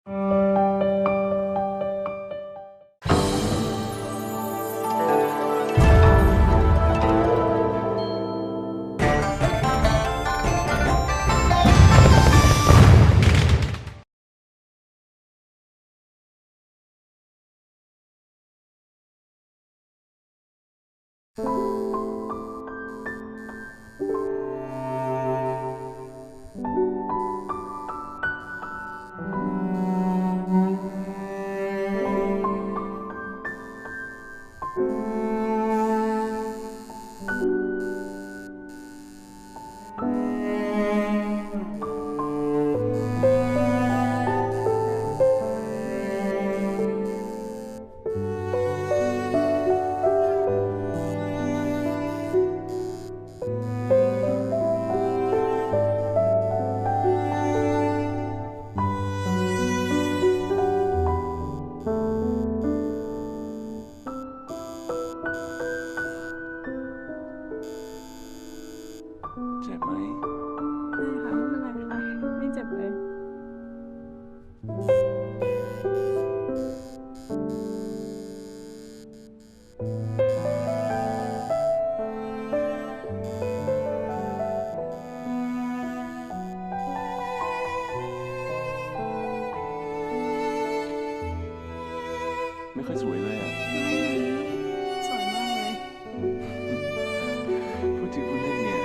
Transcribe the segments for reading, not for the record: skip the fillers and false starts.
เจ็บไหมไม่ค่ะไม่เป็นไรค่ะไม่เจ็บเลยไม่ค่อยสวยเลยอ่ะสวยมากเลยพูดจริงพูดเล่นเนี่ย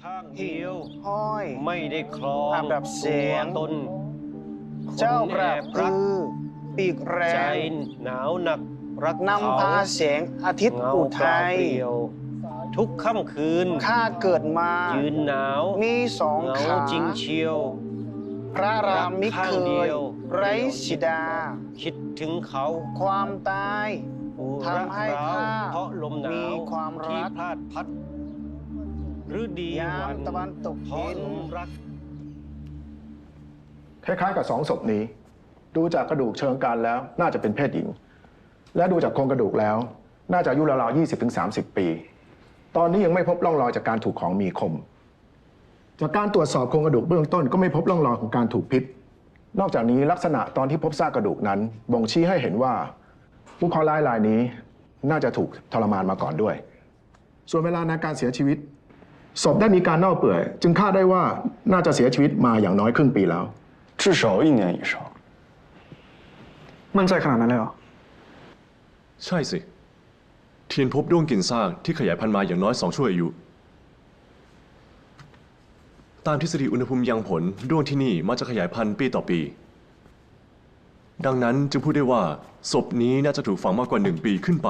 ข้างเดียว ห้อย ไม่ได้ครอง อับดับเสียง ตัวตน เจ้าปราบ คนแอบรั คื ก อปีกแร ใจ ง หนาวหนักรัก นำพาแสงอาทิตย์ เงา อุ เป ทั ล่าย เปลี่ยว ทุกค่ำคืน ข้าเกิดมา ยืนหนาว มีสอง เหงา ขา จริงเชียว พระรามมิ ข้า เค งเดี ย ยว ไร้สิดา คิดถึงเขา ความตาย อุ ทำให้ ร้าว ข้า เพราะลมหนาว มีความรัก ที่พลาดพัดหรือดี ยาม วัน ตะวันตก เพราะ ดิน ลมรัก คล้ายๆกับสองศพนี้ ดูจากกระดูกเชิงกรานแล้วน่าจะเป็นเพศหญิง และดูจากโครงกระดูกแล้ว น่าจะอายุราวๆ 20-30 ปี ตอนนี้ยังไม่พบร่องรอยจากการถูกของมีคม จากการตรวจสอบโครงกระดูกเบื้องต้นก็ไม่พบร่องรอยของการถูกพิษ นอกจากนี้ลักษณะตอนที่พบซากกระดูกนั้นบ่งชี้ให้เห็นว่าผู้เคราะห์ร้ายรายนี้น่าจะถูกทรมานมาก่อนด้วย ส่วนเวลาในการเสียชีวิตศพได้มีการเน่าเปื่อยจึงคาดได้ว่าน่าจะเสียชีวิตมาอย่างน้อยครึ่งปีแล้ว至少1年以上มั่นใจขนาดนั้นเลยเหรอ ใช่สิ เทียนพบด้วงกินซากที่ขยายพันธุ์มาอย่างน้อย2ชั่วอายุ ตามทฤษฎีอุณหภูมิยังผลด้วงที่นี่มักจะขยายพันธุ์ปีต่อปี ดังนั้นจึงพูดได้ว่าศพนี้น่าจะถูกฝังมากกว่า1 ปีขึ้นไป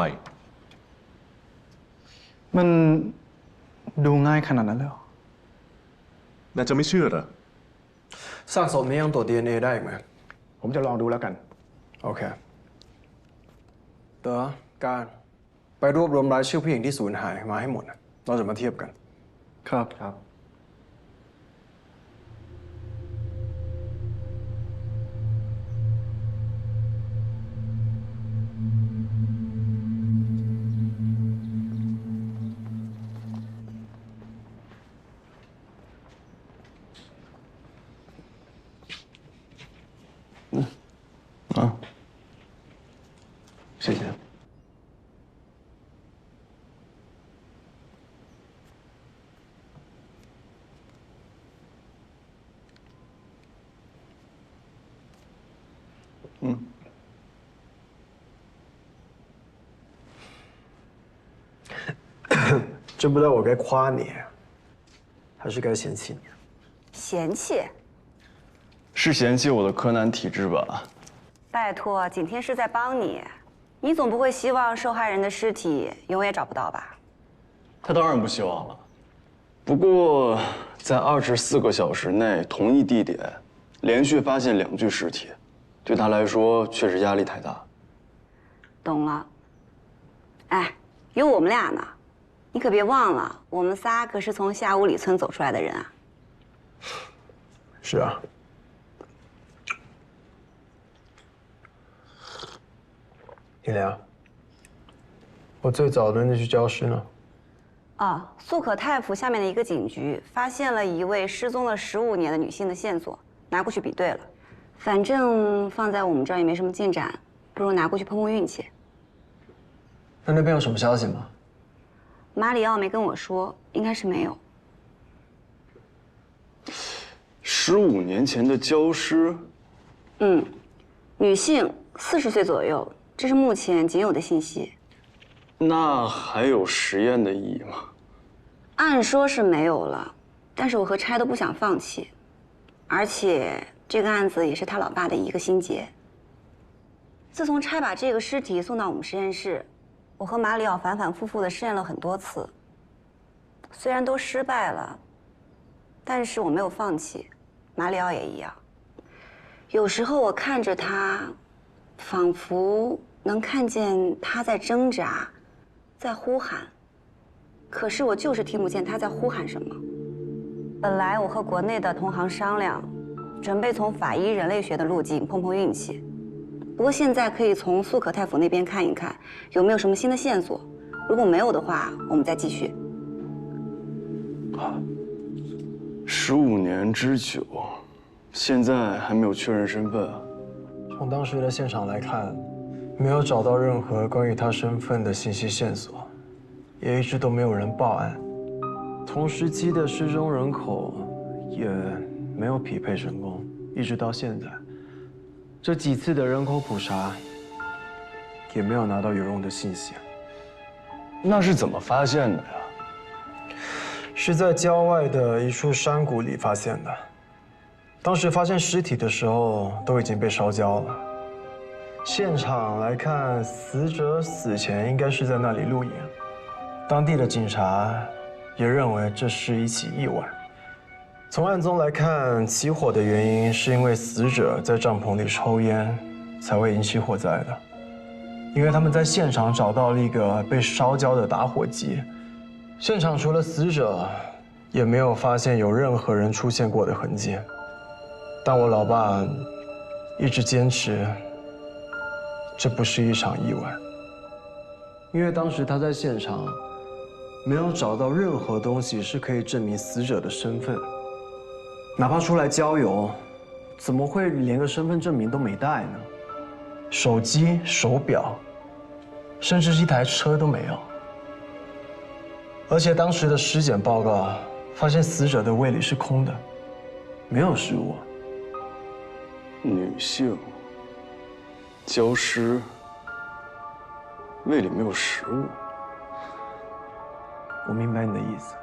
มันดูง่ายขนาดนั้นเลยเหรอ น่าจะไม่เชื่อเหรอ ซากศพนี้ยังตรวจ DNA ได้อีกไหม ผมจะลองดูแล้วกัน โอเคเต๋อการไปรวบรวมรายชื่อผู้หญิงที่สูญหายมาให้หมดนะเราจะมาเทียบกัน ครับ ครับ 啊，谢谢。真不知道我该夸你，还是该嫌弃你。嫌弃？是嫌弃我的柯南体质吧？拜托，景天是在帮你，你总不会希望受害人的尸体永远找不到吧？他当然不希望了。不过，在24个小时内同一地点连续发现2具尸体，对他来说确实压力太大。懂了。哎，有我们俩呢，你可别忘了，我们仨可是从下五里村走出来的人啊。是啊。一良，我最早的那具焦尸呢？哦，素可太府下面的一个警局发现了一位失踪了15年的女性的线索，拿过去比对了。反正放在我们这儿也没什么进展，不如拿过去碰碰运气。那边有什么消息吗？马里奥没跟我说，应该是没有。15年前的焦尸，女性40岁左右，这是目前仅有的信息。那还有实验的意义吗？按说是没有了，但是我和差都不想放弃，而且这个案子也是他老爸的一个心结。自从差把这个尸体送到我们实验室，我和马里奥反反复复的试验了很多次，虽然都失败了，但是我没有放弃，马里奥也一样。有时候我看着他，仿佛能看见他在挣扎，在呼喊，可是我就是听不见他在呼喊什么。本来我和国内的同行商量，准备从法医人类学的路径碰碰运气。不过现在可以从素可太府那边看一看，有没有什么新的线索。如果没有的话，我们再继续。15年之久，现在还没有确认身份啊。从当时的现场来看，没有找到任何关于他身份的信息线索，也一直都没有人报案。同时期的失踪人口也没有匹配成功，一直到现在。这几次的人口普查，也没有拿到有用的信息。那是怎么发现的呀？是在郊外的一处山谷里发现的。当时发现尸体的时候，都已经被烧焦了。现场来看，死者死前应该是在那里露营。当地的警察也认为这是一起意外。从案中来看，起火的原因是因为死者在帐篷里抽烟，才会引起火灾的。因为他们在现场找到了一个被烧焦的打火机，现场除了死者，也没有发现有任何人出现过的痕迹。但我老爸一直坚持，这不是一场意外，因为当时他在现场没有找到任何东西是可以证明死者的身份。哪怕出来郊游，怎么会连个身份证明都没带呢？手机、手表，甚至是一台车都没有。而且当时的尸检报告发现死者的胃里是空的，没有食物。女性，焦尸，胃里没有食物。我明白你的意思，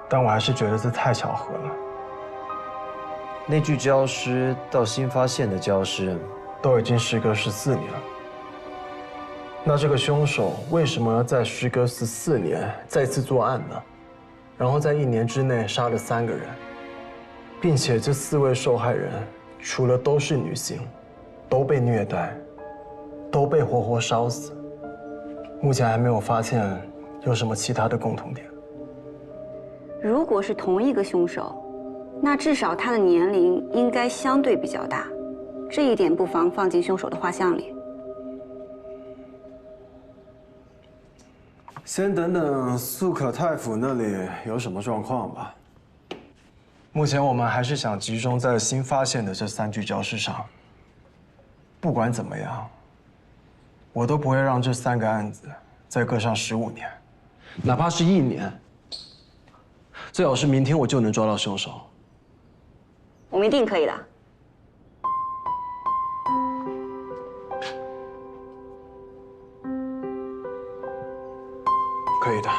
但我还是觉得这太巧合了。那具焦尸到新发现的焦尸，都已经时隔14年了。那这个凶手为什么要在时隔14年再次作案呢？然后在1年之内杀了3个人？并且这4位受害人除了都是女性，都被虐待，都被活活烧死，目前还没有发现有什么其他的共同点。如果是同一个凶手，那至少他的年龄应该相对比较大，这一点不妨放进凶手的画像里。先等等素可太府那里有什么状况吧。目前我们还是想集中在新发现的这3具焦尸上。不管怎么样，我都不会让这3个案子再搁上15年，哪怕是1年，最好是明天我就能抓到凶手。我们一定可以的。可以的。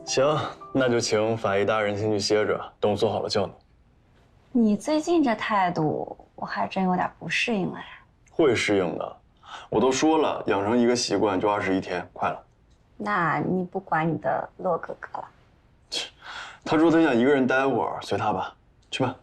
行，那就请法医大人先去歇着，等我做好了叫你。你最近这态度，我还真有点不适应了呀。会适应的，我都说了，养成一个习惯就21天，快了。那你不管你的洛哥哥了？他说他想一个人待会儿，随他吧，去吧。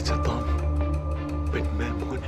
จะต้องเป็นแม่มด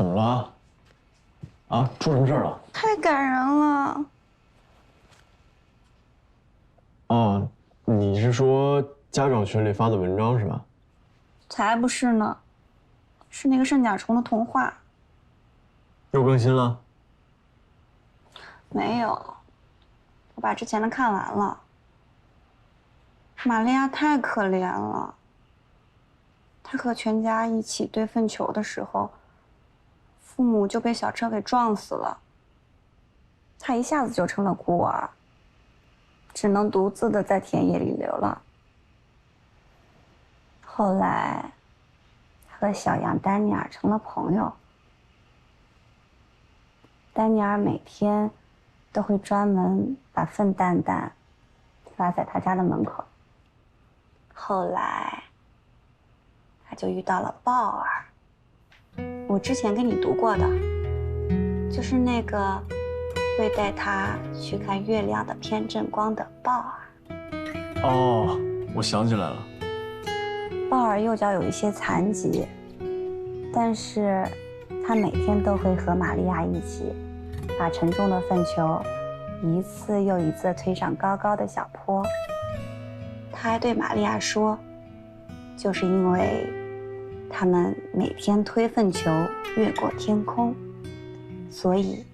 怎么了？啊，出什么事儿了？太感人了。哦，你是说家长群里发的文章是吧？才不是呢，是那个圣甲虫的童话。又更新了？没有，我把之前的看完了。玛利亚太可怜了，她和全家一起堆粪球的时候，父母就被小车给撞死了。她一下子就成了孤儿，只能独自的在田野里流浪。后来，和小羊丹尼尔成了朋友。丹尼尔每天都会专门把粪蛋蛋发在他家的门口。后来，他就遇到了鲍尔。我之前跟你读过的，就是那个会带他去看月亮的偏振光的鲍尔。哦，我想起来了。鲍尔右脚有一些残疾，但是他每天都会和玛利亚一起，把沉重的粪球一次又一次推上高高的小坡。他还对玛利亚说，就是因为他们每天推粪球越过天空，所以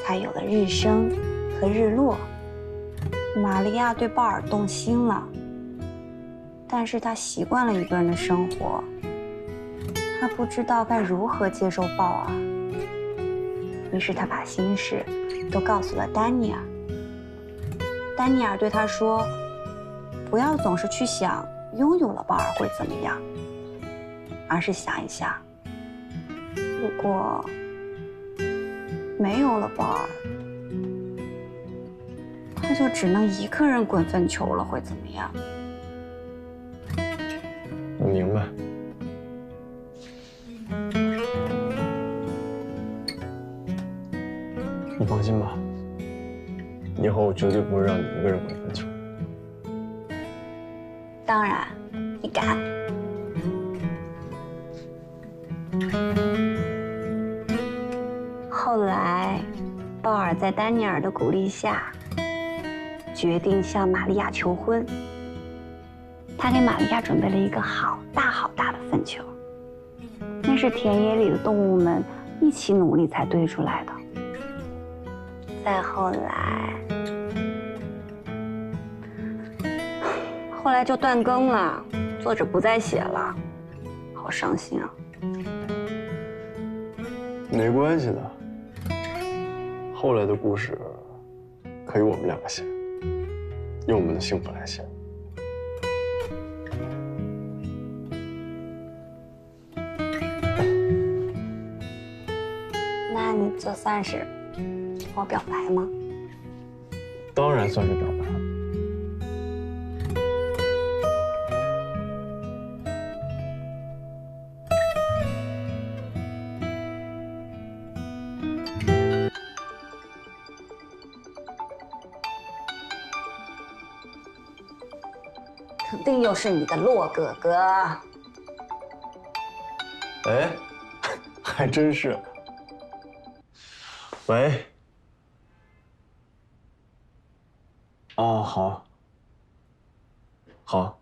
才有了日升和日落。玛利亚对鲍尔动心了，但是他习惯了一个人的生活，他不知道该如何接受鲍尔。于是他把心事都告诉了丹尼尔。丹尼尔对他说，不要总是去想拥有了鲍尔会怎么样，而是想一想，如果没有了鲍尔，他就只能一个人滚粪球了，会怎么样？我明白。你放心吧，以后我绝对不会让你一个人滚粪球。当然，你敢。后来，鲍尔在丹尼尔的鼓励下，决定向玛利亚求婚。他给玛利亚准备了一个好大好大的粪球，那是田野里的动物们一起努力才堆出来的。再后来就断更了，作者不再写了，好伤心啊。没关系的，后来的故事可以我们两个写，用我们的幸福来写。那你这算是跟我表白吗？当然算是表白了。肯定又是你的洛哥哥。哎，还真是。喂。哦，好。好。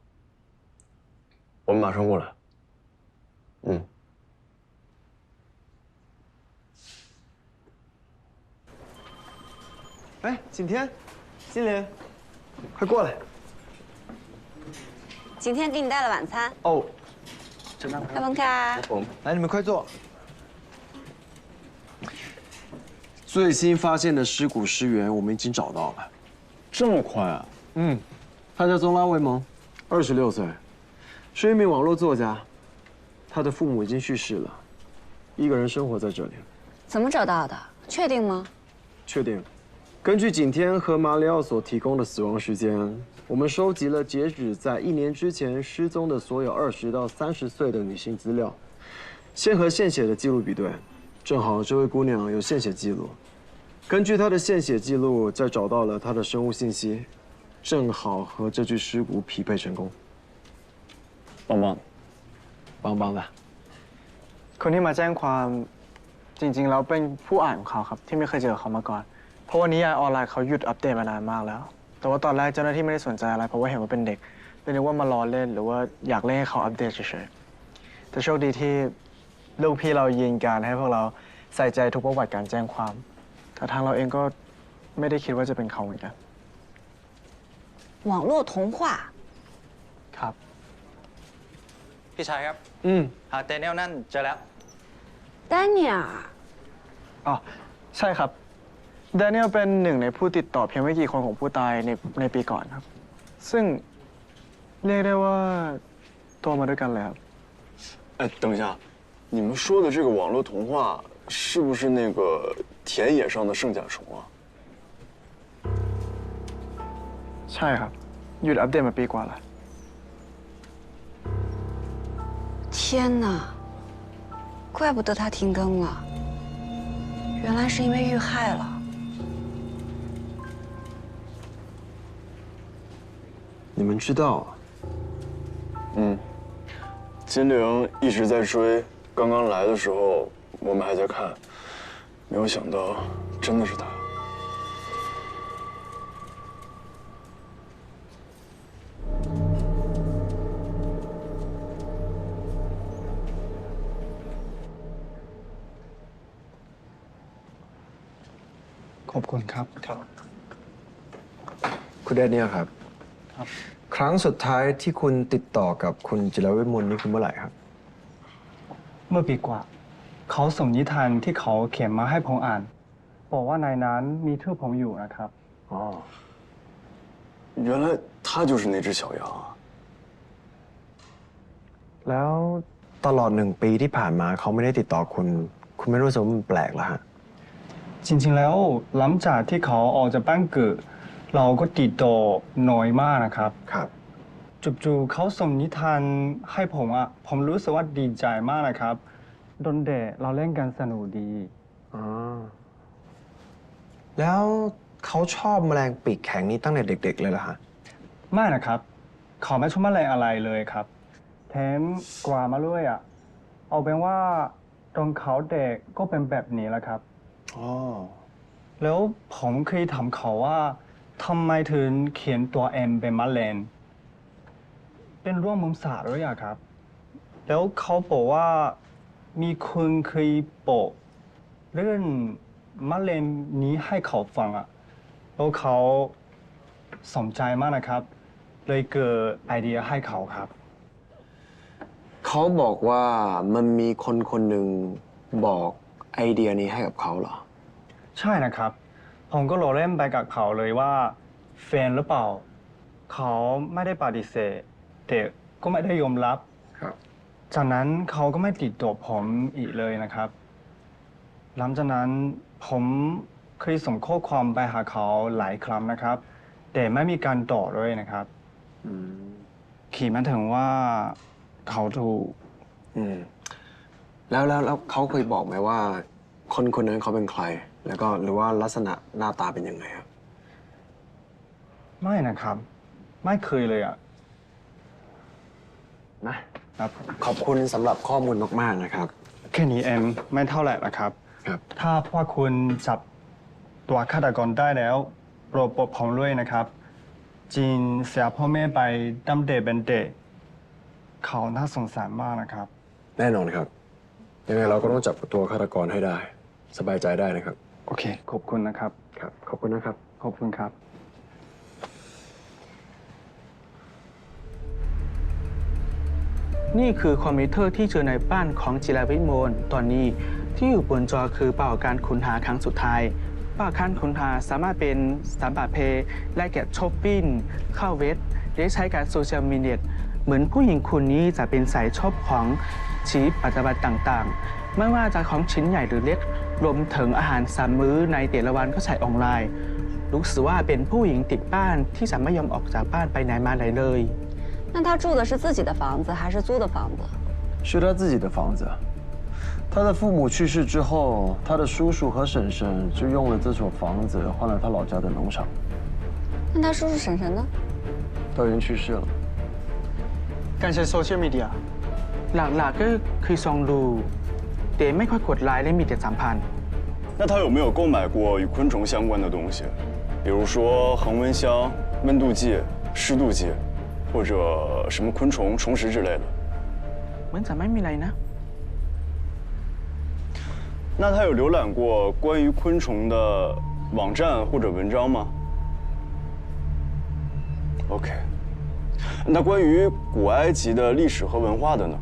我们马上过来。嗯。哎，景天，金莲，快过来。景天给你带了晚餐哦，开门开。来，你们快坐。最新发现的尸骨尸源，我们已经找到了。这么快啊？嗯，他叫宗拉维蒙，26岁，是一名网络作家。他的父母已经去世了，一个人生活在这里。怎么找到的？确定吗？确定。根据景天和马里奥所提供的死亡时间，我们收集了截止在1年之前失踪的所有20到30岁的女性资料，先和献血的记录比对，正好这位姑娘有献血记录。根据她的献血记录，再找到了她的生物信息，正好和这具尸骨匹配成功。棒棒的，棒棒的。佢呢咪精群จริงๆแล้วเป็นผู้อ่านของเขาครับที่ไม่เคยเจอเขามาก่อน เพราะว่านิยายออนไลน์เขาหยุดอัปเดตมานานมากแล้ว แต่ว่าตอนแรกเจ้าหน้าที่ไม่ได้สนใจอะไรเพราะว่าเห็นว่าเป็นเด็กเลยนึกว่ามารอเล่นหรือว่าอยากเล่นให้เขาอัปเดตเฉยๆแต่โชคดีที่ลูกพี่เรายิงการให้พวกเราใส่ใจทุกประวัติการแจ้งความแต่ทางเราเองก็ไม่ได้คิดว่าจะเป็นเขาเหมือนกัน网络童话ครับ พี่ชายครับหาเดนิเอลนั่นเจอแล้ว Daniel อ๋อใช่ครับแดเนียลเป็นหนึ่งในผู้ติดต่อเพียงไม่กี่คนของผู้ตายในปีก่อนครับ ซึ่งเรียกได้ว่าโตมาด้วยกันเลยครับ哎，等一下，你们说的这个网络童话是不是那个田野上的圣甲虫啊？ ใช่ครับหยุดอัปเดตมาปีกว่าแล้ว天哪，怪不得他停更了，原来是因为遇害了。你们知道，金陵一直在追，刚刚来的时候我们还在看，没有想到真的是他。ขอบคุณครับ คุณแดเนียลครับ ครั้งสุดท้ายที่คุณติดต่อกับคุณจิรวิมลนี่คือเมื่อไหร่ครับ เมื่อปีกว่าเขาส่งนิทานที่เขาเขียนมาให้ผมอ่านบอกว่าในนั้นมีชื่อผมอยู่นะครับอ๋อ原来他就是那只小羊啊！ แล้วตลอด1 ปีที่ผ่านมาเขาไม่ได้ติดต่อคุณ คุณไม่รู้สึกว่ามันแปลกเหรอฮะ จริงๆแล้วหลังจากที่เขาออกจากบ้านเกิดเราก็ติดต่อน้อยมากนะครับ ครับ จู่ๆเขาส่งนิทานให้ผมอ่ะผมรู้สึกว่าดีใจมากนะครับโดนเดะเราเล่นกันสนุกดี อ๋อ แล้วเขาชอบแมลงปีกแข็งนี้ตั้งแต่เด็ก ๆ เลยเหรอฮะ ไม่นะครับเขาไม่ชอบแมลงอะไรเลยครับแถมกว่ามาเลยอ่ะเอาเป็นว่าตอนเขาเด็กก็เป็นแบบนี้แหละครับ อ๋อ แล้วผมเคยถามเขาว่าทำไมถึงเขียนตัว M เป็นมะเร็งเป็นร่วงมุมศาสตร์ด้วยอะครับ แล้วเขาบอกว่ามีคนเคยบอกเรื่องมะเร็งนี้ให้เขาฟังอะแล้วเขาสนใจมากนะครับ เลยเกิดไอเดียให้เขาครับ เขาบอกว่ามันมีคนคนหนึ่งบอกไอเดียนี้ให้กับเขาเหรอ ใช่นะครับ ผมก็รอเล่นไปกับเขาเลยว่าแฟนหรือเปล่า เขาไม่ได้ปฏิเสธแต่ก็ไม่ได้ยอมรับ ครับ จากนั้นเขาก็ไม่ติดต่อผมอีกเลยนะครับ หลังจากนั้นผมเคยส่งข้อความไปหาเขาหลายครั้งนะครับ แต่ไม่มีการตอบเลยนะครับขีดมาถึงว่าเขาถูก แล้วเขาเคยบอกไหมว่า คนคนนั้นเขาเป็นใคร แล้วก็หรือว่าลักษณะหน้าตาเป็นยังไงครับ ไม่นะครับ ไม่เคยเลยอ่ะ นะครับ ขอบคุณสำหรับข้อมูลมากๆนะครับ แค่นี้เองไม่เท่าไหร่นะครับ ครับ ถ้าพวกคุณจับตัวฆาตกรได้แล้วโปรดปลดผมด้วยนะครับจีนเสียพ่อแม่ไปดำเดเป็นเดเขาน่าสงสารมากนะครับ แน่นอนครับ ยังไงเราก็ต้องจับตัวฆาตกรให้ได้ สบายใจได้นะครับ โอเค ขอบคุณนะครับ ครับ ขอบคุณนะครับ ขอบคุณครับ นี่คือคอมพิวเตอร์ที่เจอในบ้านของจิราวิมลตอนนี้ที่อยู่บนจอคือเป่าการค้นหาครั้งสุดท้ายเป่าการค้นหาสามารถเป็นสามบาทเพย์และแกะช้อปปิ้งเข้าเว็บหรือใช้การโซเชียลมีเดียเหมือนผู้หญิงคนนี้จะเป็นสายชอบของชีวิตปัจจุบันต่างๆ ไม่ว่าจะของชิ้นใหญ่หรือเล็กรวมถึงอาหาร3 มื้อในแต่ละวันก็ใช้ออนไลน์รู้สึกว่าเป็นผู้หญิงติดบ้านที่จะไม่ยอมออกจากบ้านไปไหนมาไหนเลย那他住的是自己的房子还是租的房子？是他自己的房子。他的父母去世之后，他的叔叔和婶婶就用了这所房子换了他老家的农场。那他叔叔婶婶呢？都已经去世了。การใช้โซเชียลมีเดียหลักๆก็คือส่องดู แต่ไม่ค่อยกดไลค์และมีแต่สัมพันธ์那他有没有购买过与昆虫相关的东西，比如说恒温箱、温度计、湿度计，或者什么昆虫虫食之类的？ เหมือนจะไม่มีอะไรนะ 那他有浏览过关于昆虫的网站或者文章吗 ？OK。那关于古埃及的历史和文化的呢？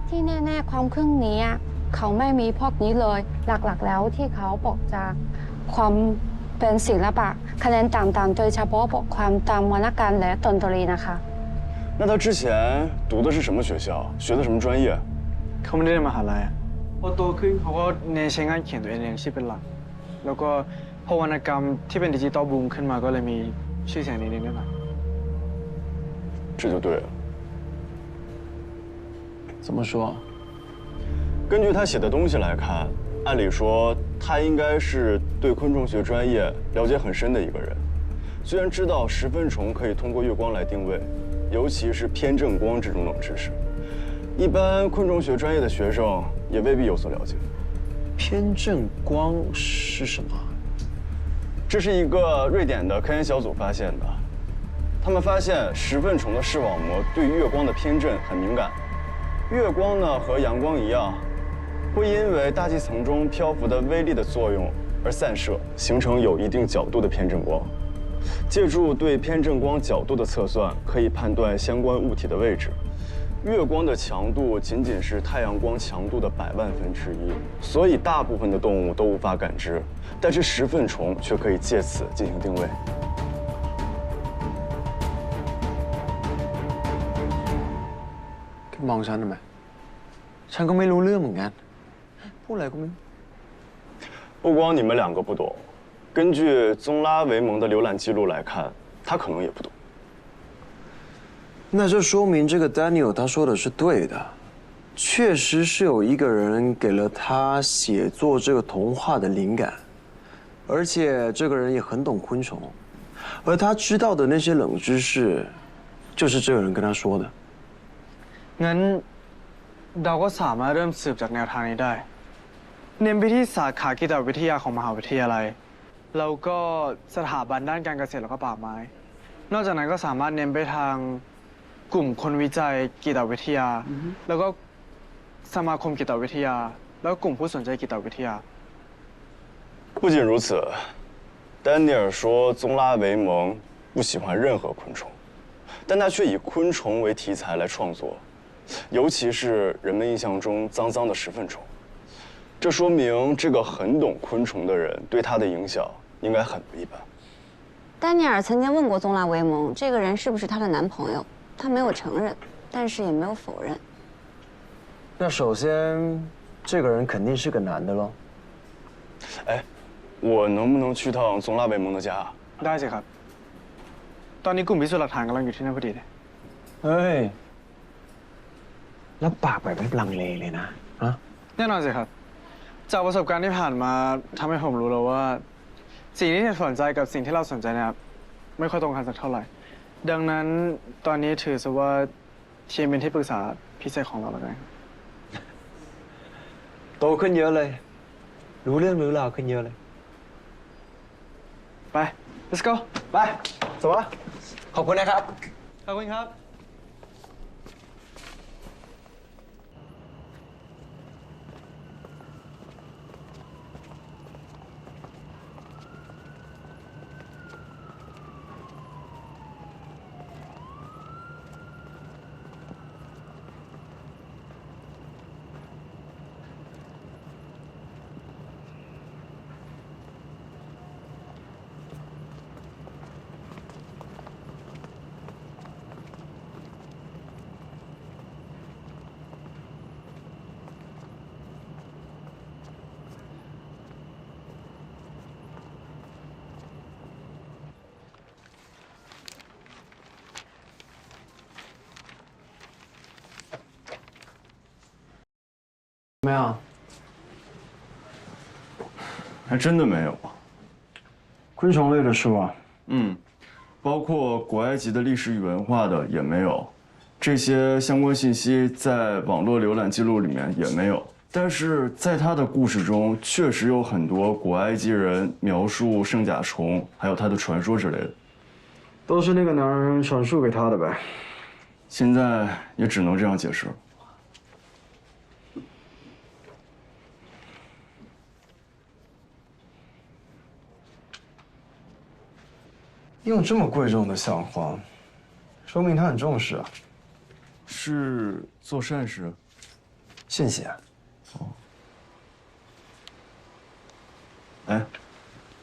ที่แน่ๆความเครื่องนี้เขาไม่มีพวกนี้เลยหลักๆแล้วที่เขาบอกจะความเป็นศิลปะคะแนนต่างๆโดยเฉพาะบทความตามวรรณกรรมและดนตรีนะคะ 那他之前读的是什么学校？学的什么专业？ เขาไม่ได้เรียนมหาลัยพอโตขึ้นเขาก็เน้นใช้งานเขียนตัวเองเลี้ยงชีพเป็นหลัก แล้วก็พอวรรณกรรมที่เป็นดิจิตอลบูมขึ้นมาก็เลยมีชื่อเสียงนิดนึงด้วยนะ这就对了。怎么说？根据他写的东西来看，按理说他应该是对昆虫学专业了解很深的一个人。虽然知道食粪虫可以通过月光来定位，尤其是偏正光这种冷知识，一般昆虫学专业的学生也未必有所了解。偏正光是什么？这是一个瑞典的科研小组发现的。他们发现食粪虫的视网膜对月光的偏振很敏感。月光呢和阳光一样，会因为大气层中漂浮的微粒的作用而散射，形成有一定角度的偏振光。借助对偏振光角度的测算，可以判断相关物体的位置。月光的强度仅仅是太阳光强度的100万分之一，所以大部分的动物都无法感知，但是食粪虫却可以借此进行定位。 มองฉันทำไมฉันก็ไม่รู้เรื่องเหมือนกันพูดอะไรก็ไม่รู้不光你们两个不懂，根据宗拉维蒙的浏览记录来看，他可能也不懂。那这说明这个 Daniel 他说的是对的，确实是有一个人给了他写作这个童话的灵感，而且这个人也很懂昆虫，而他知道的那些冷知识，就是这个人跟他说的。 งั้นเราก็สามารถเริ่มสืบจากแนวทางนี้ได้ เน้นไปที่สาขากีตวิทยาของมหาวิทยาลัยแล้วก็สถาบันด้านการเกษตรแล้วก็ป่าไม้ นอกจากนั้นก็สามารถเน้นไปทางกลุ่มคนวิจัยกีตวิทยา แล้วก็สมาคมกีตวิทยา แล้วก็กลุ่มผู้สนใจกีตวิทยา 不仅如此，丹尼尔说宗拉维蒙不喜欢任何昆虫，但他却以昆虫为题材来创作。 尤其是人们印象中脏脏的食粪虫，这说明这个很懂昆虫的人对他的影响应该很不一般。丹尼尔曾经问过宗拉维蒙，这个人是不是她的男朋友，他没有承认，但是也没有否认。那首先，这个人肯定是个男的喽。哎，我能不能去趟宗拉维蒙的家？ ได้สิครับ ตอนนี้กลุ่มพิสูจน์หลักฐานกำลังอยู่ที่นั่นพอดีเลย เฮ้ย แล้วปากแบบไม่ลังเลเลยนะฮะ แน่นอนสิครับ จากประสบการณ์ที่ผ่านมาทำให้ผมรู้แล้วว่า สิ่งที่สนใจกับสิ่งที่เราสนใจเนี่ยไม่ค่อยตรงกันสักเท่าไหร่ ดังนั้นตอนนี้ถือซะว่าเทียนเป็นที่ปรึกษาพิเศษของเราแล้วกัน โตขึ้นเยอะเลย รู้เรื่องรู้ราวขึ้นเยอะเลย ไป let's go ไปสวัสดีขอบคุณนะครับ ขอบคุณครับ 没有，还真的没有。昆虫类的书啊？嗯，包括古埃及的历史与文化的也没有，这些相关信息在网络浏览记录里面也没有。但是在他的故事中，确实有很多古埃及人描述圣甲虫，还有他的传说之类的。都是那个男人传述给他的呗。现在也只能这样解释了。用这么贵重的相框，说明他很重视啊。是做善事。献血。哦。哎，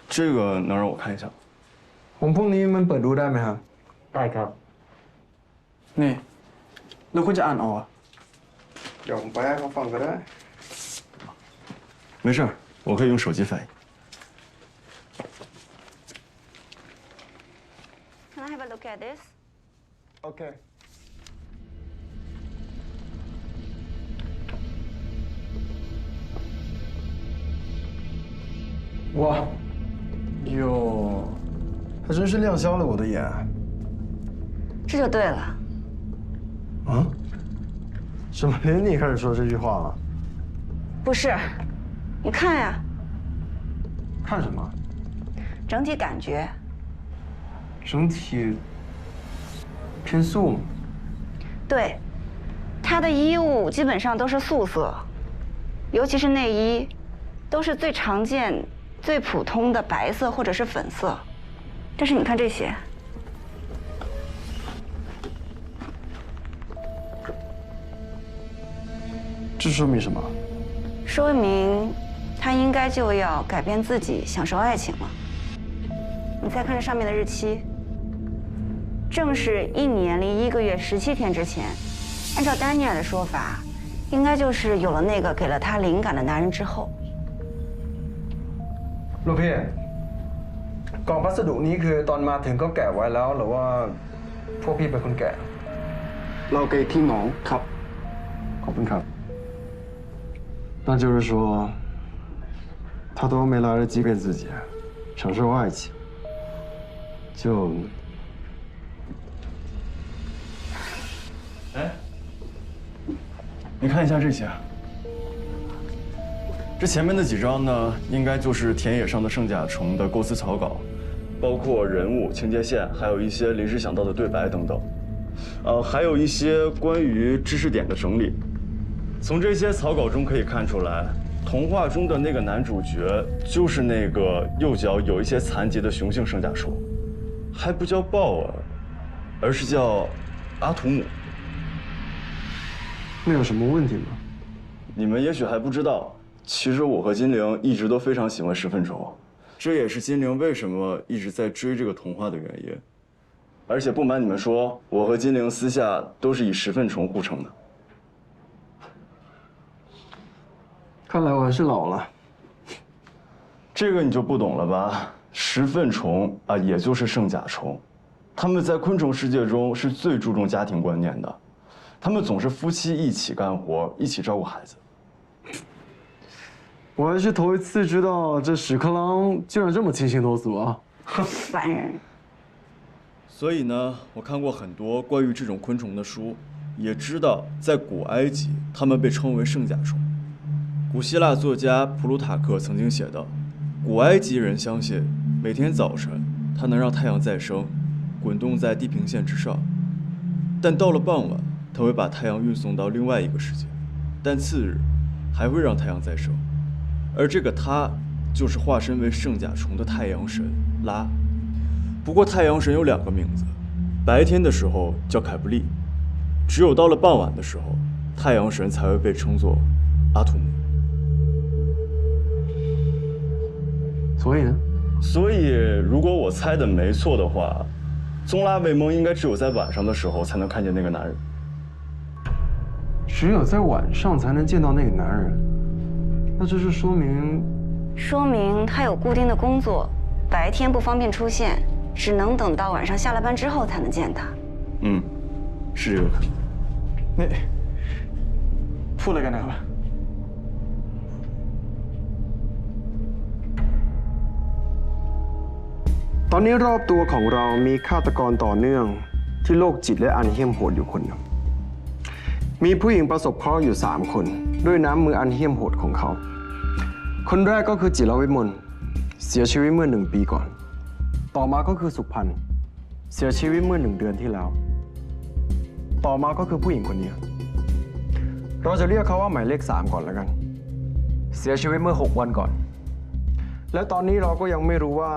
这个能让我看一下吗？ผมพวกนี้มันเปิดดูได้ไหมครับได้ครับนี่แล้วคุณจะอ่านออก เดี๋ยวผมไปให้เขาฟังก็ได้没事，我可以用手机翻译。Can I have a look at this? Okay. 哇，哟，还真是亮瞎了我的眼。这就对了。啊？怎么连你也开始说这句话了？不是，你看呀。看什么？整体感觉。整体偏素吗？对，他的衣物基本上都是素色，尤其是内衣，都是最常见、最普通的白色或者是粉色。但是你看这些，这说明什么？说明他应该就要改变自己，享受爱情了。你再看这上面的日期。正是1年零1个月17天之前，按照丹尼尔的说法，应该就是有了那个给了他灵感的男人之后。ลูกพี่กล่องพัสดุนี้คือตอนมาถึงก็แกะไว้แล้วหรือว่าพวกพี่เป็นคนแกะเรา给听น้องครับขอบคุณครับ那就是说他都没来得及给自己享受爱情就哎，你看一下这些，这前面的几张呢，应该就是田野上的圣甲虫的构思草稿，包括人物、情节线，还有一些临时想到的对白等等。还有一些关于知识点的整理。从这些草稿中可以看出来，童话中的那个男主角就是那个右脚有一些残疾的雄性圣甲虫，还不叫鲍尔，而是叫阿图姆。那有什么问题吗？你们也许还不知道，其实我和金陵一直都非常喜欢石粪虫，这也是金陵为什么一直在追这个童话的原因。而且不瞒你们说，我和金陵私下都是以石粪虫互称的。看来我还是老了。这个你就不懂了吧？石粪虫啊，也就是圣甲虫，它们在昆虫世界中是最注重家庭观念的。他们总是夫妻一起干活，一起照顾孩子。我还是头一次知道这屎壳郎居然这么清新脱俗啊！烦人。所以呢，我看过很多关于这种昆虫的书，也知道在古埃及，它们被称为圣甲虫。古希腊作家普鲁塔克曾经写道，古埃及人相信，每天早晨它能让太阳再生，滚动在地平线之上，但到了傍晚，它会把太阳运送到另外一个世界，但次日还会让太阳再生，而这个它就是化身为圣甲虫的太阳神拉。不过太阳神有2个名字，白天的时候叫凯布利，只有到了傍晚的时候，太阳神才会被称作阿图姆。所以如果我猜的没错的话，宗拉维蒙应该只有在晚上的时候才能看见那个男人。只有在晚上才能见到那个男人，那这是说明他有固定的工作，白天不方便出现，只能等到晚上下了班之后才能见他。嗯，是这个可能。นี่พูดอะไรกันนะครับ ตอนนี้รอบตัวของเรามีฆาตกรต่อเนื่องที่โรคจิตและอันเหี้ยมโหดอยู่คนหนึ่งมีผู้หญิงประสบเคราะห์อยู่3 คน ด้วยน้ำมืออันเหี้ยมโหดของเขา คนแรกก็คือจิรวิมลเสียชีวิตเมื่อ1 ปีก่อน ต่อมาก็คือสุพรรณเสียชีวิตเมื่อ1 เดือนที่แล้ว ต่อมาก็คือผู้หญิงคนนี้ เราจะเรียกเขาว่าหมายเลข 3 ก่อนแล้วกัน เสียชีวิตเมื่อ6 วันก่อน และตอนนี้เราก็ยังไม่รู้ว่า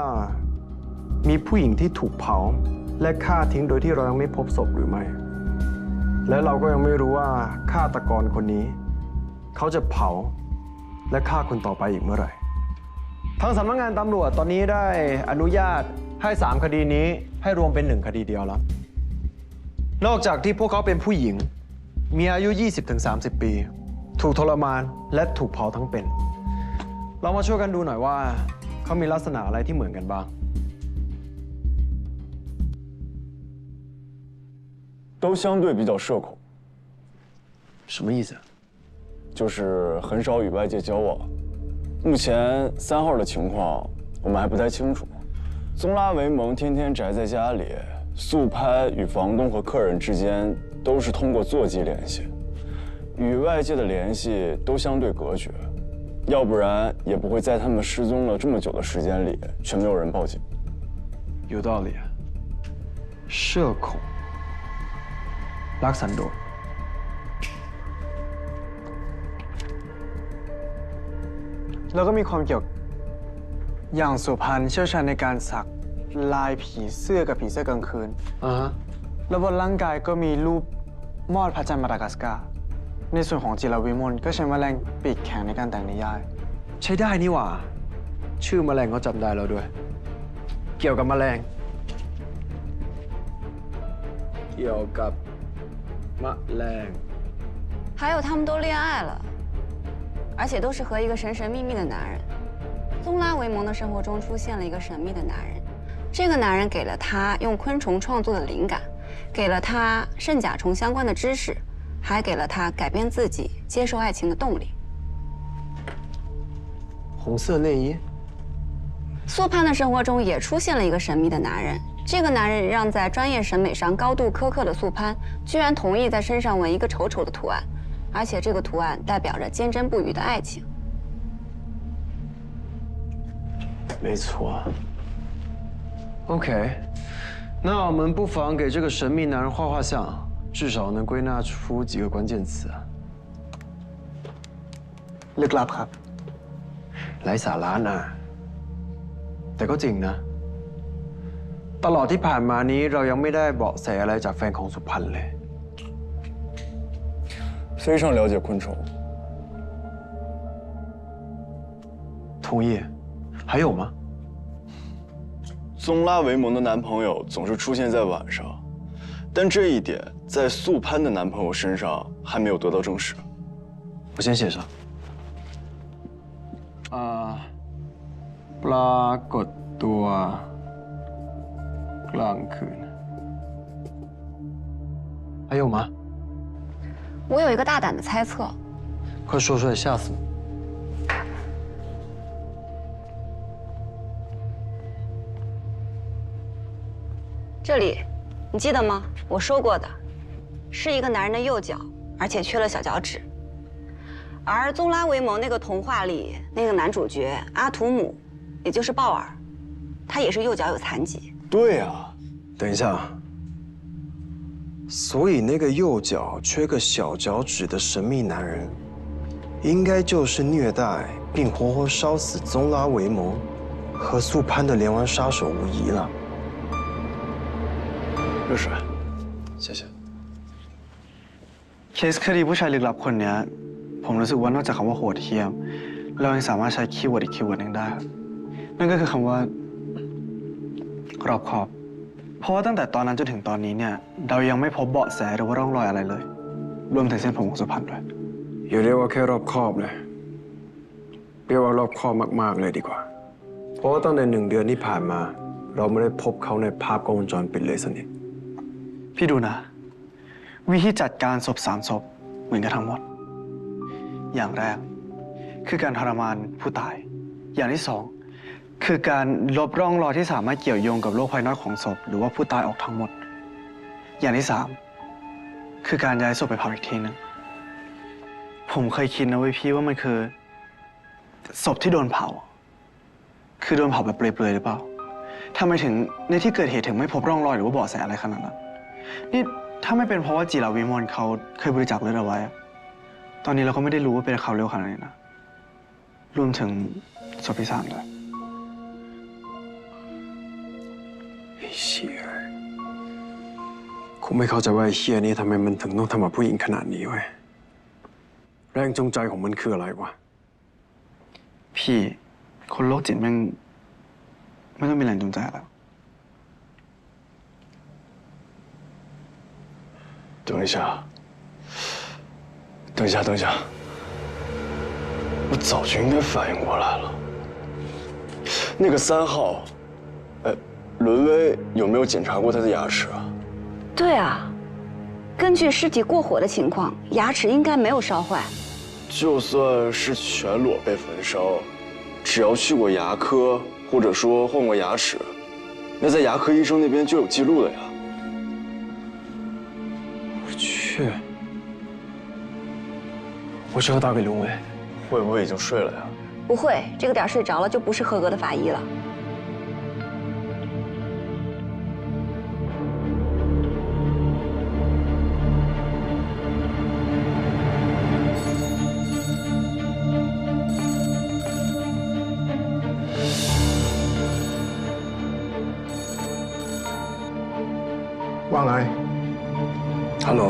มีผู้หญิงที่ถูกเผาและฆ่าทิ้งโดยที่เรายังไม่พบศพหรือไม่ และเราก็ยังไม่รู้ว่าฆาตกรคนนี้เขาจะเผาและฆ่าคนต่อไปอีกเมื่อไหร่ ทางสำนักงานตำรวจตอนนี้ได้อนุญาตให้3 คดีนี้ให้รวมเป็น1 คดีเดียวแล้ว นอกจากที่พวกเขาเป็นผู้หญิงมีอายุ 20-30 ปี ถูกทรมานและถูกเผาทั้งเป็น เรามาช่วยกันดูหน่อยว่าเขามีลักษณะอะไรที่เหมือนกันบ้าง都相对比较社恐。什么意思？就是很少与外界交往。目前3号的情况我们还不太清楚。宗拉维蒙天天宅在家里，素攀与房东和客人之间都是通过座机联系，与外界的联系都相对隔绝，要不然也不会在他们失踪了这么久的时间里却没有人报警。有道理啊，社恐。รักสันโดษแล้วก็มีความเกี่ยวอย่างสุพรรณเชี่ยวชาญในการสักลายผีเสื้อกับผีเสื้อกลางคืนแล้วบนร่างกายก็มีรูปมอดพระจันทร์มาดากัสการ์ในส่วนของจิรวิมลก็ใช้แมลงปีกแข็งในการแต่งนิยายใช้ได้นี่หว่าชื่อแมลงเขาจำได้แล้วด้วยเกี่ยวกับแมลงเกี่ยวกับ还有他们都恋爱了，而且都是和一个神神秘秘的男人。宗拉维蒙的生活中出现了一个神秘的男人，这个男人给了他用昆虫创作的灵感，给了他圣甲虫相关的知识，还给了他改变自己、接受爱情的动力。红色内衣。素攀的生活中也出现了一个神秘的男人。这个男人让在专业审美上高度苛刻的素攀，居然同意在身上纹一个丑丑的图案，而且这个图案代表着坚贞不渝的爱情。没错。OK， 那我们不妨给这个神秘男人画画像，至少能归纳出几个关键词啊。ลึกลับครับไร้สาระนะแต่ก็จริงนะตลอดที่ผ่านมานี้เรายังไม่ได้เบาะแสอะไรจากแฟนของสุพรรณเลย非常了解昆虫。同意。还有吗？宗拉维蒙的男朋友总是出现在晚上，但这一点在素攀的男朋友身上还没有得到证实。我先写上。ปรากฏตัวกลางคืน还有吗？我有一个大胆的猜测，快说出来，吓死我！这里，你记得吗？我说过的，是一个男人的右脚，而且缺了小脚趾。而宗拉维蒙那个童话里那个男主角阿图姆，也就是鲍尔，他也是右脚有残疾。对啊，等一下。所以那个右脚缺个小脚趾的神秘男人，应该就是虐待并活活烧死宗拉维蒙和素攀的连环杀手无疑了。热水，谢谢。เคสคดีผู้ชายลึกลับคนนี้ผมรู้สึกว่านอกจากคำว่าโหดเหี้ยมเรายังสามารถใช้คีย์เวิร์ดอีกคีย์เวิร์ดนึงได้นั่นก็คือคำว่ารอบคอบเพราะว่าตั้งแต่ตอนนั้นจนถึงตอนนี้เนี่ยเรายังไม่พบเบาะแสหรือว่าร่องรอยอะไรเลยรวมถึงเส้นผมของสุพรรณด้วยอย่าเรียกว่าแค่รอบคอบเลยเรียกว่ารอบคอบมากๆเลยดีกว่าเพราะว่าตั้งแต่1 เดือนที่ผ่านมาเราไม่ได้พบเขาในภาพกล้องวงจรปิดเลยสักนิดพี่ดูนะวิธีจัดการศพ3 ศพเหมือนกันทั้งหมดอย่างแรกคือการทรมานผู้ตายอย่างที่2คือการลบร่องรอยที่สามารถเกี่ยวโยงกับโลกภายนอกของศพหรือว่าผู้ตายออกทั้งหมดอย่างที่3คือการย้ายศพไปเผาอีกทีนึงผ ผมเคยคิดนะเว้ยพี่ว่ามันคือศพที่โดนเผาคือโดนเผาแบบเปลือยๆหรือเปล่าทำไมถึงในที่เกิดเหตุถึงไม่พบร่องรอยหรือว่าเบาะแสอะไรขนาดนั้นนี่ถ้าไม่เป็นเพราะว่าจิราวิมลเขาเคยบริจาคเลือดเอาไว้ตอนนี้เราก็ไม่ได้รู้ว่าเป็นเขาเร็วขนาดนี้นะรวมถึงศพที่3ด้วยไอ้เชี่ยผมไม่เข้าใจว่าไอ้เชี่ยนี่ทำไมมันถึงต้องทำกับผู้หญิงขนาดนี้เว้ยแรงจูงใจของมันคืออะไรวะพี่คนโรคจิตมันไม่ต้องมีแรงจูงใจแล้ว等一下，等一下，等一下，我早就应该反应过来了。那个3号，伦威有没有检查过他的牙齿啊？对啊，根据尸体过火的情况，牙齿应该没有烧坏。就算是全裸被焚烧，只要去过牙科或者说换过牙齿，那在牙科医生那边就有记录的呀。我去，我只好打给伦威。会不会已经睡了呀？不会，这个点睡着了就不是合格的法医了。ว่าไง ฮัลโหล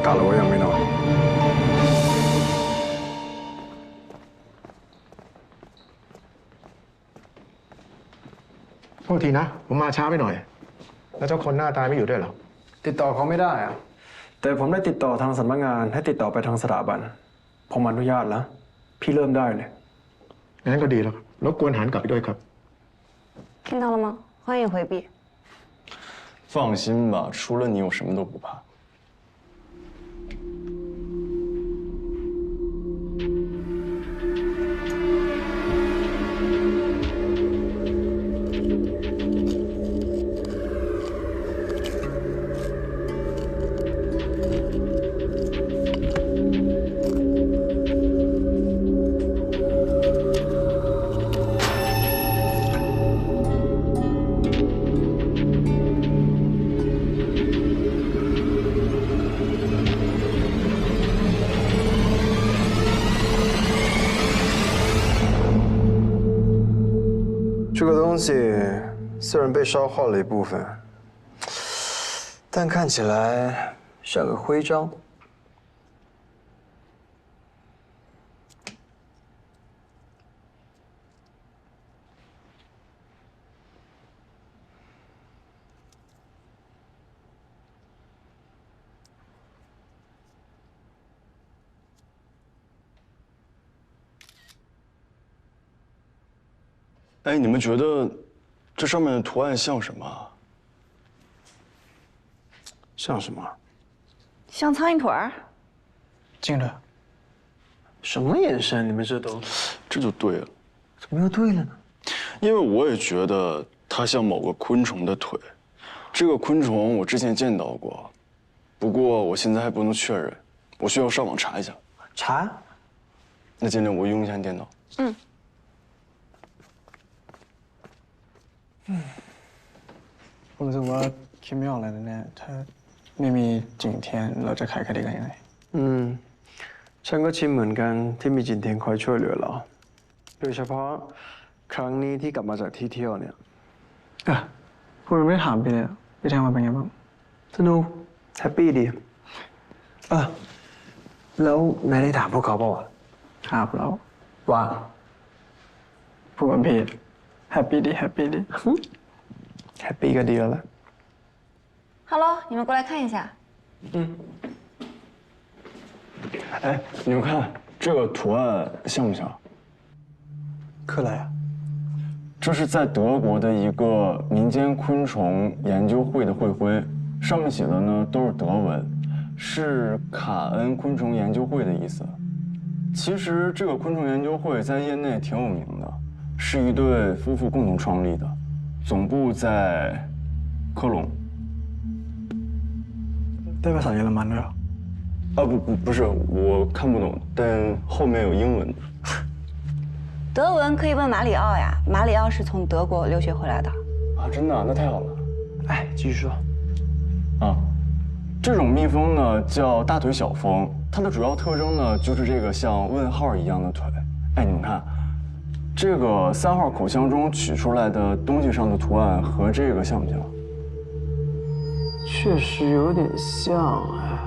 กะแล้วว่ายังไม่นอน โทษทีนะ ผมมาช้าไปหน่อย แล้วเจ้าคนหน้าตายไม่อยู่ด้วยเหรอ ติดต่อเขาไม่ได้อะแต่ผมได้ติดต่อทางสำนักงานให้ติดต่อไปทางสถาบันผมอนุญาตแล้วพี่เริ่มได้เลยงั้นก็ดีแล้วรบกวนหันกลับไปด้วยครับ 听到了吗？欢迎回避。放心吧，除了你，我什么都不怕。这个东西虽然被烧化了一部分，但看起来像个徽章。哎，你们觉得这上面的图案像什么？像什么？像苍蝇腿儿。真的？什么眼神？你们这都……这就对了。怎么又对了呢？因为我也觉得它像某个昆虫的腿。这个昆虫我之前见到过，不过我现在还不能确认，我需要上网查一下。查？那尽量我用一下电脑。嗯。ผมรู้สึกว่าคิดไม่ออกเลยนะเนี่ยถ้าไม่มีจิงเทียนเราจะขายคดีกันยังไงฉันก็ชินเหมือนกันที่มีจินเทียนคอยช่วยเหลือเราโดยเฉพาะครั้งนี้ที่กลับมาจากที่เที่ยวเนี่ยผมไม่ได้ถามพี่เลยพี่แทงมาเป็นไงบ้างสนุกแฮปปี้ดีแล้วนายได้ถามพวกเขาเปล่าถามแล้วว่าพูดกับพี่แฮปปี้ดีแฮปปี้ดีแฮปปี้ก็ดีแล้วล่ะ Hello， 你们过来看一下。哎，你们看这个图案像不像？克莱啊，这是在德国的一个民间昆虫研究会的会徽，上面写的呢都是德文，是卡恩昆虫研究会的意思。其实这个昆虫研究会在业内挺有名的，是一对夫妇共同创立的，总部在科隆。ได้ภาษาเยอรมันด้วยเหรอ不是，我看不懂，但后面有英文的。德文可以问马里奥呀，马里奥是从德国留学回来的。啊，真的？那太好了。哎，继续说。啊，这种蜜蜂呢叫大腿小蜂，它的主要特征呢就是这个像问号一样的腿。哎，你们看，这个3号口腔中取出来的东西上的图案和这个像不像？确实有点像哎。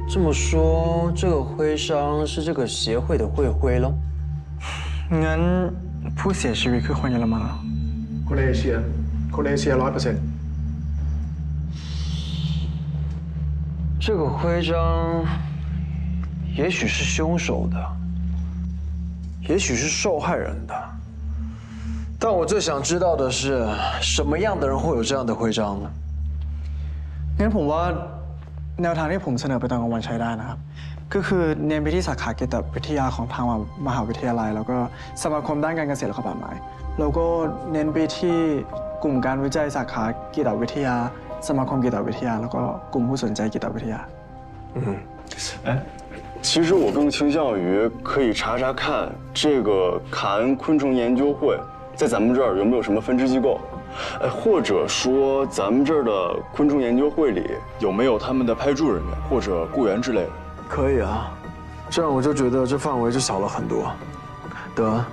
这么说，这个徽章是这个协会的会徽喽？งั้นผู้เสียชีวิตคือคนเยอรมันเหรอ คนเอเชีย100%。这个徽章，也许是凶手的，也许是受害人的。但我最想知道的是，什么样的人会有这样的徽章呢？ งั้นผมว่าแนวทางที่ผมเสนอไปตอนกลางวันใช้ได้นะครับก็คือเน้นไปที่สาขาเกี่ยวกับวิทยาของทางมหาวิทยาลัยแล้วก็สมาคมด้านการเกษตรและป่าไม้แล้วก็เน้นไปที่กลุ่มการวิจัยสาขากีตวิทยาสมาคมกีตวิทยาแล้วก็กลุ่มผู้สนใจกีตวิทยา哎，其实我更倾向于可以查查看这个卡恩昆虫研究会在咱们这儿有没有什么分支机构。 哎，或者说咱们这儿的昆虫研究会里有没有他们的派驻人员或者雇员之类的？可以啊，这样我就觉得这范围就小了很多。得，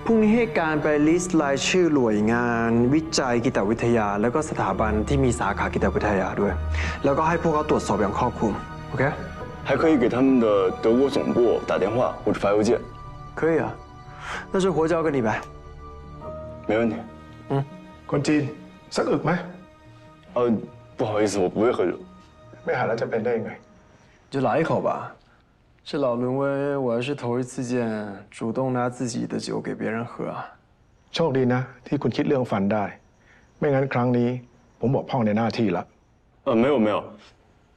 พรุ่งนี้ให้การไปลิสต์รายชื่อหน่วยงานวิจัยกีตวิทยาแล้วก็สถาบันที่มีสาขากีตวิทยาด้วยแล้วก็ให้พวกเขาตรวจสอบอย่างครอบคลุม OK？ 还可以给他们的德国总部打电话或者发邮件。可以啊，那这活交给你呗。没问题。嗯。 คนจีนสักอึกไหม不好意思，我不会喝酒。ไม่หาแล้วจะเป็นได้ยังไง？就来一口吧。这老伦威，我还是头一次见主动拿自己的酒给别人喝啊。โชคดีนะที่คุณคิดเรื่องฟันได้ ไม่งั้นครั้งนี้ผมบอกพ่อในหน้าที่ละ。没有，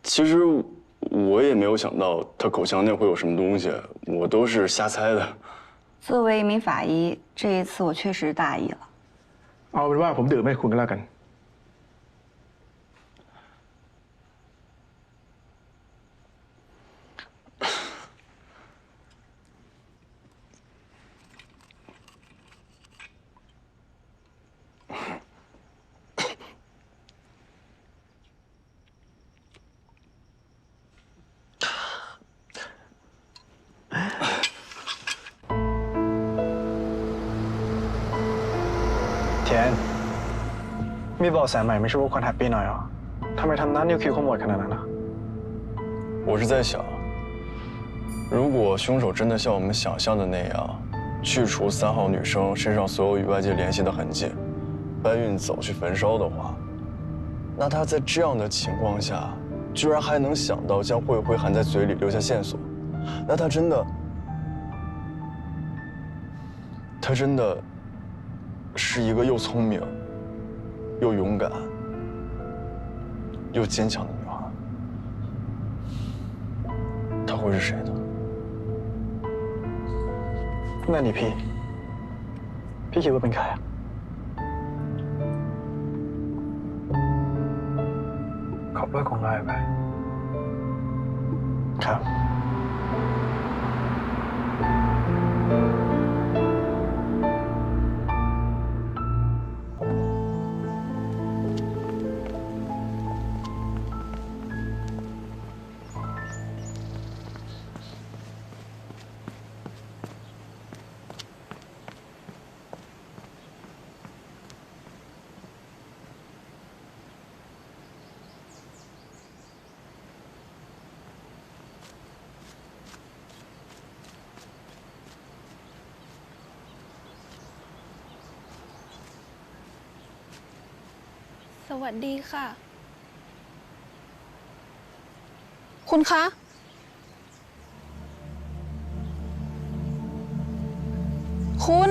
其实我也没有想到他口腔内会有什么东西，我都是瞎猜的。作为一名法医，这一次我确实大意了。 เอาเป็นว่าผมดื่มให้คุณก็แล้วกัน เทียนมีเบาะแสใหม่ไม่ช่วยพวกคนแฮปปี้หน่อยเหรอทำไมทำหน้านิ้วคิ้วขมวดขนาดนั้นล่ะ我是在想，如果凶手真的像我们想象的那样，去除3号女生身上所有与外界联系的痕迹，搬运走去焚烧的话，那他在这样的情况下，居然还能想到将会徽含在嘴里留下线索，那他真的是一个又聪明、又勇敢、又坚强的女孩。她会是谁呢？นั่นนี่พี่คิดว่าเป็นใครอะขอบเลิกของนายไปครับ สวัสดีค่ะ คุณคะ คุณ